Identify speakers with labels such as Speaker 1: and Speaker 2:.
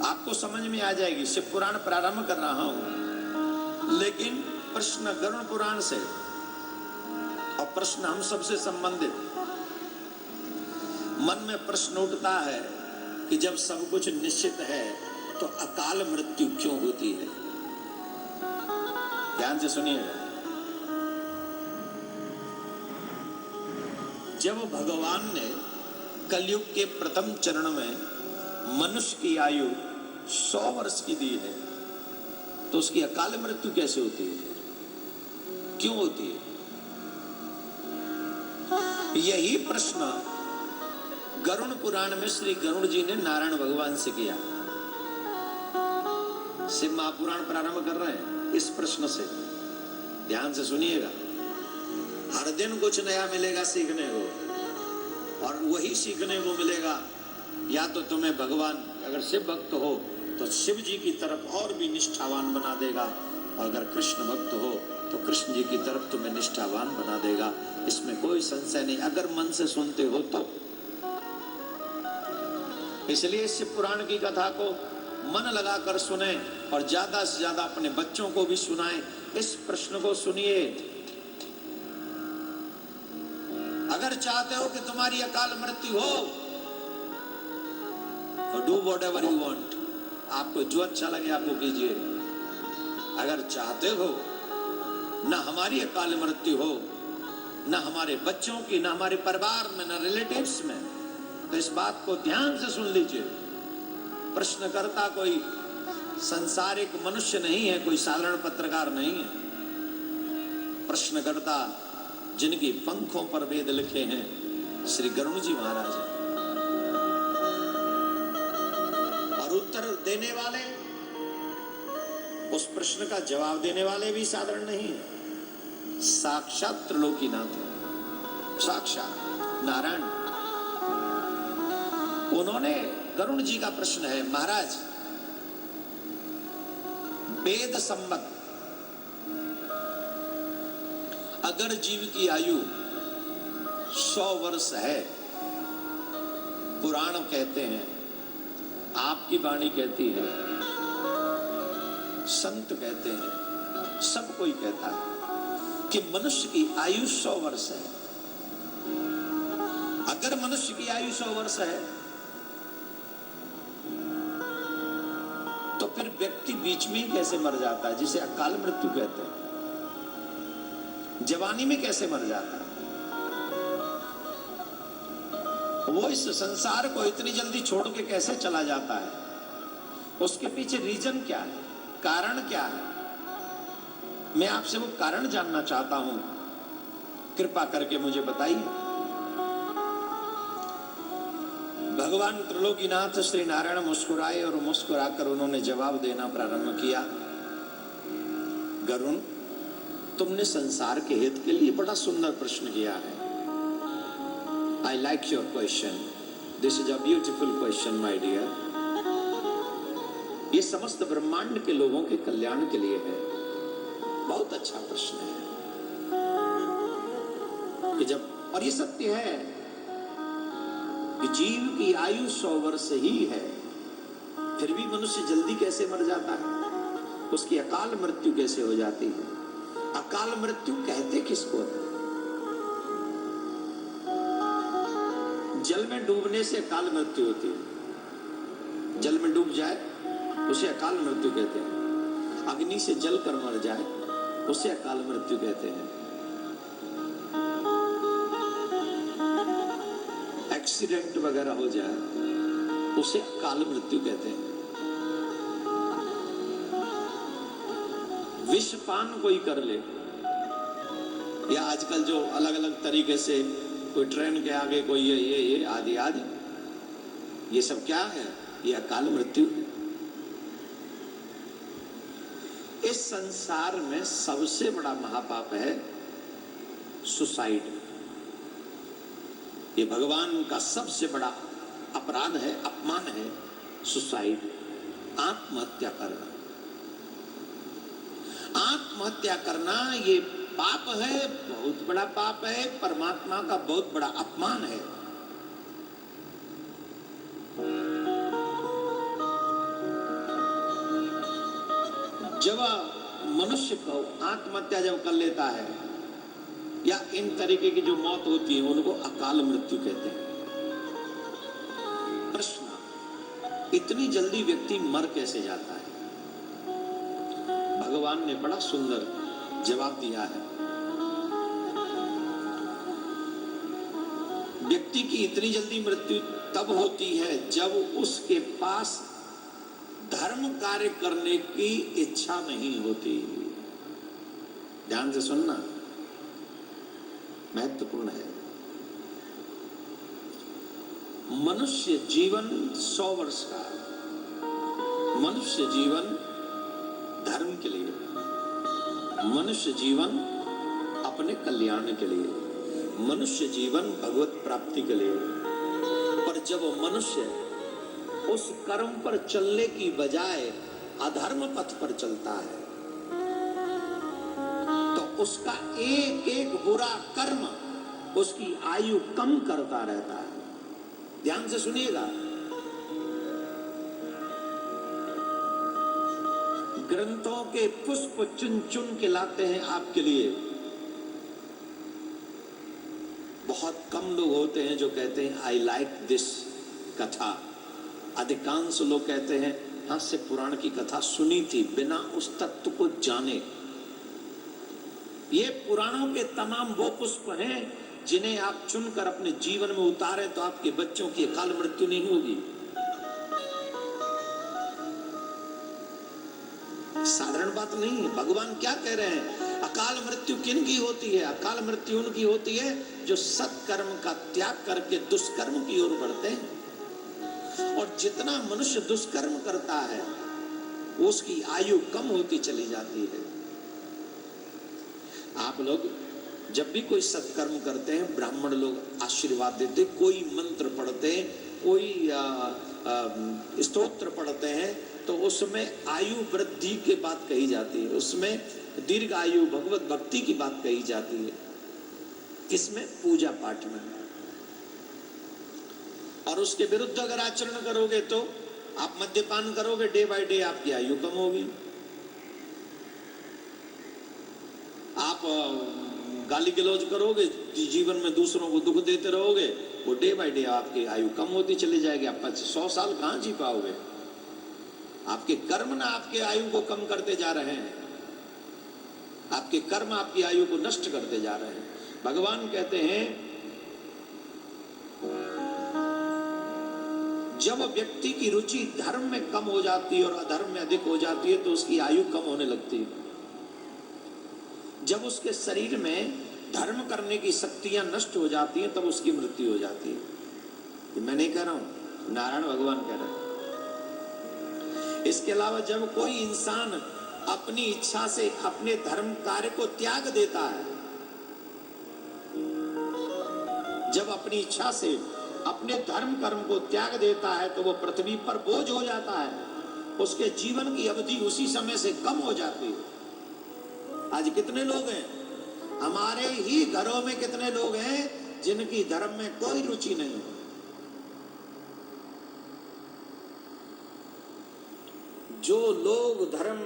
Speaker 1: आपको समझ में आ जाएगी। शिव पुराण प्रारंभ कर रहा हूं, लेकिन प्रश्न गरुड़ पुराण से और प्रश्न हम सबसे संबंधित। मन में प्रश्न उठता है कि जब सब कुछ निश्चित है तो अकाल मृत्यु क्यों होती है? ध्यान से सुनिएगा। जब भगवान ने कलयुग के प्रथम चरण में मनुष्य की आयु 100 वर्ष की दी है, तो उसकी अकाल मृत्यु कैसे होती है, क्यों होती है? यही प्रश्न गरुड़ पुराण में श्री गरुड़ जी ने नारायण भगवान से किया। शिव महापुराण प्रारंभ कर रहे हैं इस प्रश्न से। ध्यान से सुनिएगा। हर दिन कुछ नया मिलेगा सीखने को, और वही सीखने को मिलेगा या तो तुम्हें भगवान, अगर शिव भक्त हो तो शिव जी की तरफ और भी निष्ठावान बना देगा, और अगर कृष्ण भक्त हो तो कृष्ण जी की तरफ तुम्हें निष्ठावान बना देगा। इसमें कोई संशय नहीं, अगर मन से सुनते हो तो। इसलिए शिव पुराण की कथा को मन लगाकर सुने और ज्यादा से ज्यादा अपने बच्चों को भी सुनाएं। इस प्रश्न को सुनिए। अगर चाहते हो कि तुम्हारी अकाल मृत्यु हो तो do what ever you want, आपको जो अच्छा लगे आपको कीजिए। अगर चाहते हो न हमारी अकाल मृत्यु हो, न हमारे बच्चों की, न हमारे परिवार में, न रिलेटिव्स में, तो इस बात को ध्यान से सुन लीजिए। प्रश्नकर्ता कोई संसारिक मनुष्य नहीं है, कोई साधारण पत्रकार नहीं है। प्रश्नकर्ता जिनकी पंखों पर वेद लिखे हैं श्री गरुड़ जी महाराज हैं, और उत्तर देने वाले, उस प्रश्न का जवाब देने वाले भी साधारण नहीं है, साक्षात त्रिलोकीनाथ है, साक्षात नारायण। उन्होंने, गरुड़ जी का प्रश्न है, महाराज वेद संबद्ध अगर जीव की आयु 100 वर्ष है, पुराण कहते हैं, आपकी वाणी कहती है, संत कहते हैं, सब कोई कहता है कि मनुष्य की आयु 100 वर्ष है। अगर मनुष्य की आयु 100 वर्ष है तो फिर व्यक्ति बीच में ही कैसे मर जाता है, जिसे अकाल मृत्यु कहते हैं? जवानी में कैसे मर जाता है? वो इस संसार को इतनी जल्दी छोड़ के कैसे चला जाता है? उसके पीछे रीजन क्या है, कारण क्या है? मैं आपसे वो कारण जानना चाहता हूं, कृपा करके मुझे बताइए। भगवान त्रिलोकीनाथ श्री नारायण मुस्कुराए और मुस्कुराकर उन्होंने जवाब देना प्रारंभ किया। गरुड़, तुमने संसार के हित के लिए बड़ा सुंदर प्रश्न किया है। I like your question, this is a beautiful question my dear. ये समस्त ब्रह्मांड के लोगों के कल्याण के लिए है। बहुत अच्छा प्रश्न है कि जब, और ये सत्य है कि जीव की आयु 100 वर्ष ही है, फिर भी मनुष्य जल्दी कैसे मर जाता है? उसकी अकाल मृत्यु कैसे हो जाती है? अकाल मृत्यु कहते किसको है? जल में डूबने से अकाल मृत्यु होती है। जल में डूब जाए उसे अकाल मृत्यु कहते हैं। अग्नि से जल कर मर जाए उसे अकाल मृत्यु कहते हैं। एक्सीडेंट वगैरह हो जाए उसे अकाल मृत्यु कहते हैं। विषपान कोई कर ले, या आजकल जो अलग अलग तरीके से कोई ट्रेन के आगे कोई ये आदि आदि, ये सब क्या है? ये अकाल मृत्यु। इस संसार में सबसे बड़ा महापाप है सुसाइड। ये भगवान का सबसे बड़ा अपराध है, अपमान है, सुसाइड, आत्महत्या करना। आत्महत्या करना ये पाप है, बहुत बड़ा पाप है, परमात्मा का बहुत बड़ा अपमान है। जब मनुष्य को आत्महत्या जब कर लेता है या इन तरीके की जो मौत होती है उनको अकाल मृत्यु कहते हैं। प्रश्न, इतनी जल्दी व्यक्ति मर कैसे जाता है? भगवान ने बड़ा सुंदर जवाब दिया है। व्यक्ति की इतनी जल्दी मृत्यु तब होती है जब उसके पास धर्म कार्य करने की इच्छा नहीं होती। ध्यान से सुनना, महत्वपूर्ण है। मनुष्य जीवन 100 वर्ष का, मनुष्य जीवन धर्म के लिए, मनुष्य जीवन अपने कल्याण के लिए, मनुष्य जीवन भगवत प्राप्ति के लिए। पर जब मनुष्य उस कर्म पर चलने की बजाय अधर्म पथ पर चलता है तो उसका एक एक बुरा कर्म उसकी आयु कम करता रहता है। ध्यान से सुनिएगा, ग्रंथों के पुष्प चुन चुन के लाते हैं आपके लिए। बहुत कम लोग होते हैं जो कहते हैं आई लाइक दिस कथा। अधिकांश लोग कहते हैं हास्य पुराण की कथा सुनी थी बिना उस तत्व को जाने। ये पुराणों के तमाम वो पुष्प हैं जिन्हें आप चुनकर अपने जीवन में उतारें तो आपके बच्चों की अकाल मृत्यु नहीं होगी। साधारण बात नहीं है। भगवान क्या कह रहे हैं? अकाल मृत्यु किन की होती है? अकाल मृत्यु उनकी होती है जो सत्कर्म का त्याग करके दुष्कर्म की ओर बढ़ते हैं। और जितना मनुष्य दुष्कर्म करता है उसकी आयु कम होती चली जाती है। आप लोग जब भी कोई सत्कर्म करते हैं, ब्राह्मण लोग आशीर्वाद देते, कोई मंत्र पढ़ते हैं, कोई स्तोत्र पढ़ते हैं, तो उसमें आयु वृद्धि की बात कही जाती है, उसमें दीर्घ आयु भगवत भक्ति की बात कही जाती है। किसमें? पूजा पाठ में। और उसके विरुद्ध अगर आचरण करोगे तो आप मद्यपान करोगे, डे बाय डे आपकी आयु कम होगी। आप गाली गलौज करोगे, जीवन में दूसरों को दुख देते रहोगे, वो डे बाय डे आपकी आयु कम होती चली जाएगी। आप 100 साल कहां जी पाओगे? आपके कर्म ना आपके आयु को कम करते जा रहे हैं, आपके कर्म आपकी आयु को नष्ट करते जा रहे हैं। भगवान कहते हैं जब व्यक्ति की रुचि धर्म में कम हो जाती है और अधर्म में अधिक हो जाती है तो उसकी आयु कम होने लगती है। जब उसके शरीर में धर्म करने की शक्तियां नष्ट हो जाती हैं तब उसकी मृत्यु हो जाती है। ये मैं नहीं कह रहा हूं, नारायण भगवान कह रहे हैं। इसके अलावा जब कोई इंसान अपनी इच्छा से अपने धर्म कार्य को त्याग देता है, जब अपनी इच्छा से अपने धर्म कर्म को त्याग देता है तो वो पृथ्वी पर बोझ हो जाता है, उसके जीवन की अवधि उसी समय से कम हो जाती है। आज कितने लोग हैं हमारे ही घरों में, कितने लोग हैं जिनकी धर्म में कोई रुचि नहीं है। जो लोग धर्म